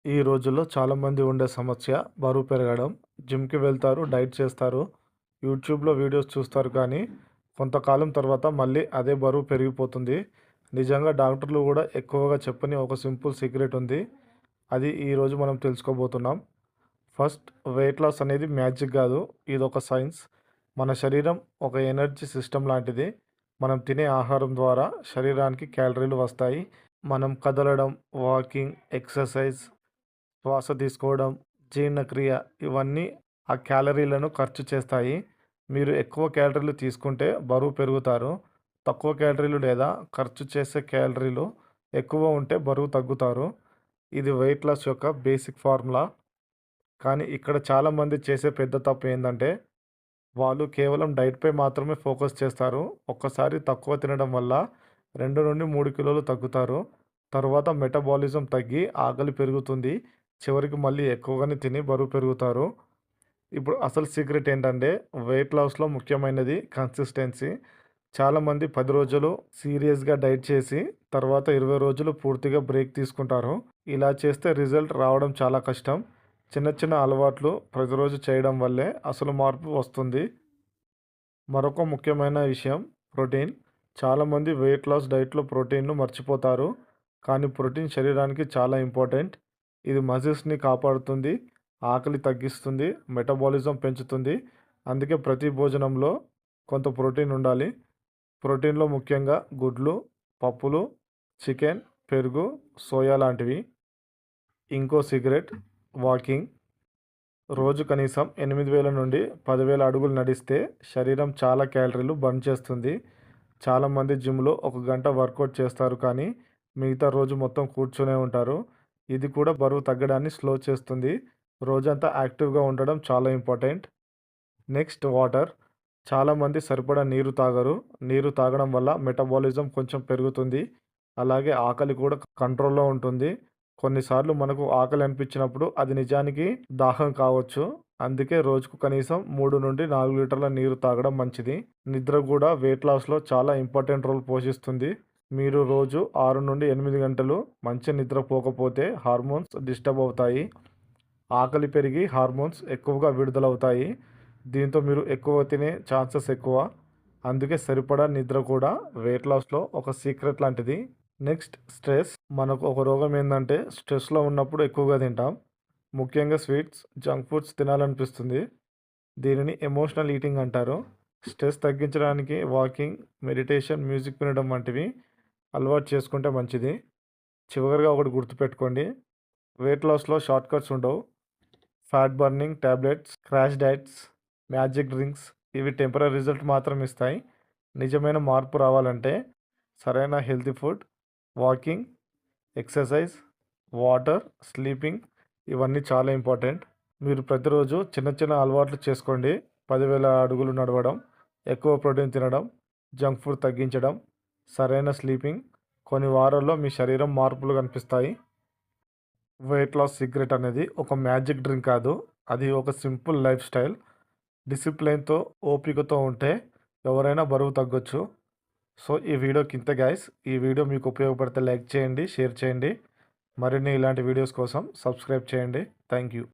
ఈ రోజుల్లో చాలామంది ఉండే సమస్య బరువు పెరగడం. జిమ్‌కి వెళ్తారు, డైట్ చేస్తారు, యూట్యూబ్‌లో వీడియోస్ చూస్తారు కానీ కొంతకాలం తర్వాత మళ్ళీ అదే బరువు పెరిగిపోతుంది. నిజంగా డాక్టర్లు కూడా ఎక్కువగా చెప్పని ఒక సింపుల్ సీక్రెట్ ఉంది. అది ఈరోజు మనం తెలుసుకోబోతున్నాం. ఫస్ట్, వెయిట్ లాస్ అనేది మ్యాజిక్ కాదు, ఇదొక సైన్స్. మన శరీరం ఒక ఎనర్జీ సిస్టమ్ లాంటిది. మనం తినే ఆహారం ద్వారా శరీరానికి క్యాలరీలు వస్తాయి. మనం కదలడం, వాకింగ్, ఎక్సర్సైజ్, శ్వాస తీసుకోవడం, జీర్ణక్రియ ఇవన్నీ ఆ క్యాలరీలను ఖర్చు చేస్తాయి. మీరు ఎక్కువ క్యాలరీలు తీసుకుంటే బరువు పెరుగుతారు. తక్కువ క్యాలరీలు లేదా ఖర్చు చేసే క్యాలరీలు ఎక్కువ ఉంటే బరువు తగ్గుతారు. ఇది వెయిట్ లాస్ యొక్క బేసిక్ ఫార్ములా. కానీ ఇక్కడ చాలామంది చేసే పెద్ద తప్పు ఏందంటే, వాళ్ళు కేవలం డైట్‌పై మాత్రమే ఫోకస్ చేస్తారు. ఒక్కసారి తక్కువ తినడం వల్ల 2-3 కిలోలు తగ్గుతారు. తరువాత మెటబాలిజం తగ్గి ఆకలి పెరుగుతుంది. చివరికి మళ్ళీ ఎక్కువగానే తిని బరువు పెరుగుతారు. ఇప్పుడు అసలు సీక్రెట్ ఏంటంటే, వెయిట్ లాస్‌లో ముఖ్యమైనది కన్సిస్టెన్సీ. చాలామంది 10 రోజులు సీరియస్‌గా డైట్ చేసి తర్వాత 20 రోజులు పూర్తిగా బ్రేక్ తీసుకుంటారు. ఇలా చేస్తే రిజల్ట్ రావడం చాలా కష్టం. చిన్న చిన్న అలవాట్లు ప్రతిరోజు చేయడం వల్లే అసలు మార్పు వస్తుంది. మరొక ముఖ్యమైన విషయం ప్రోటీన్. చాలామంది వెయిట్ లాస్ డైట్‌లో ప్రోటీన్‌ను మర్చిపోతారు. కానీ ప్రోటీన్ శరీరానికి చాలా ఇంపార్టెంట్. ఇది మజిల్స్‌ని కాపాడుతుంది, ఆకలి తగ్గిస్తుంది, మెటబాలిజం పెంచుతుంది. అందుకే ప్రతి భోజనంలో కొంత ప్రోటీన్ ఉండాలి. ప్రోటీన్‌లో ముఖ్యంగా గుడ్లు, పప్పులు, చికెన్, పెరుగు, సోయా లాంటివి. ఇంకో సీక్రెట్ వాకింగ్. రోజు కనీసం 8,000 నుండి 10,000 అడుగులు నడిస్తే శరీరం చాలా క్యాలరీలు బర్న్ చేస్తుంది. చాలామంది జిమ్‌లో 1 గంట వర్కౌట్ చేస్తారు కానీ మిగతా రోజు మొత్తం కూర్చునే ఉంటారు. ఇది కూడా బరువు తగ్గడాన్ని స్లో చేస్తుంది. రోజంతా యాక్టివ్‌గా ఉండడం చాలా ఇంపార్టెంట్. Next water. చాలామంది సరిపడా నీరు తాగరు. నీరు తాగడం వల్ల మెటబాలిజం కొంచెం పెరుగుతుంది. అలాగే ఆకలి కూడా కంట్రోల్‌లో ఉంటుంది. కొన్నిసార్లు మనకు ఆకలి అనిపించినప్పుడు అది నిజానికి దాహం కావచ్చు. అందుకే రోజుకు కనీసం 3-4 లీటర్ల నీరు తాగడం మంచిది. నిద్ర కూడా వెయిట్ లాస్‌లో చాలా ఇంపార్టెంట్ రోల్ పోషిస్తుంది. మీరు రోజు 6-8 గంటలు మంచి నిద్రపోకపోతే హార్మోన్స్ డిస్టర్బ్ అవుతాయి. ఆకలి పెరిగి హార్మోన్స్ ఎక్కువగా విడుదలవుతాయి. దీంతో మీరు ఎక్కువ తినే ఛాన్సెస్ ఎక్కువ. అందుకే సరిపడా నిద్ర కూడా వెయిట్ లాస్‌లో ఒక సీక్రెట్ లాంటిది. Next stress. మనకు ఒక రోగం ఏందంటే స్ట్రెస్‌లో ఉన్నప్పుడు ఎక్కువగా తింటాం. ముఖ్యంగా స్వీట్స్, జంక్ ఫుడ్స్ తినాలనిపిస్తుంది. దీనిని ఎమోషనల్ ఈటింగ్ అంటారు. స్ట్రెస్ తగ్గించడానికి వాకింగ్, మెడిటేషన్, మ్యూజిక్ వినడం వంటివి అలవాటు చేసుకుంటే మంచిది. చివరిగా ఒకటి గుర్తుపెట్టుకోండి, వెయిట్ లాస్‌లో షార్ట్ కట్స్ ఉండవు. Fat burning tablets, crash diets, magic drinks ఇవి టెంపరరీ రిజల్ట్ మాత్రం ఇస్తాయి. నిజమైన మార్పు రావాలంటే సరైన healthy food, walking, exercise, water, sleeping ఇవన్నీ చాలా ఇంపార్టెంట్. మీరు ప్రతిరోజు చిన్న చిన్న అలవాట్లు చేసుకోండి. 10,000 అడుగులు నడవడం, ఎక్కువ ప్రోటీన్ తినడం, జంక్ ఫుడ్ తగ్గించడం, సరైన స్లీపింగ్. కొన్ని వారాల్లో మీ శరీరం మార్పులు కనిపిస్తాయి. వెయిట్ లాస్ సీక్రెట్ అనేది ఒక మ్యాజిక్ డ్రింక్ కాదు. అది ఒక సింపుల్ లైఫ్ స్టైల్. డిసిప్లిన్‌తో, ఓపికతో ఉంటే ఎవరైనా బరువు తగ్గొచ్చు. సో, ఈ వీడియోకి ఇంతే గైస్. ఈ వీడియో మీకు ఉపయోగపడితే లైక్ చేయండి, షేర్ చేయండి. మరిన్ని ఇలాంటి వీడియోస్ కోసం సబ్స్క్రైబ్ చేయండి. Thank you.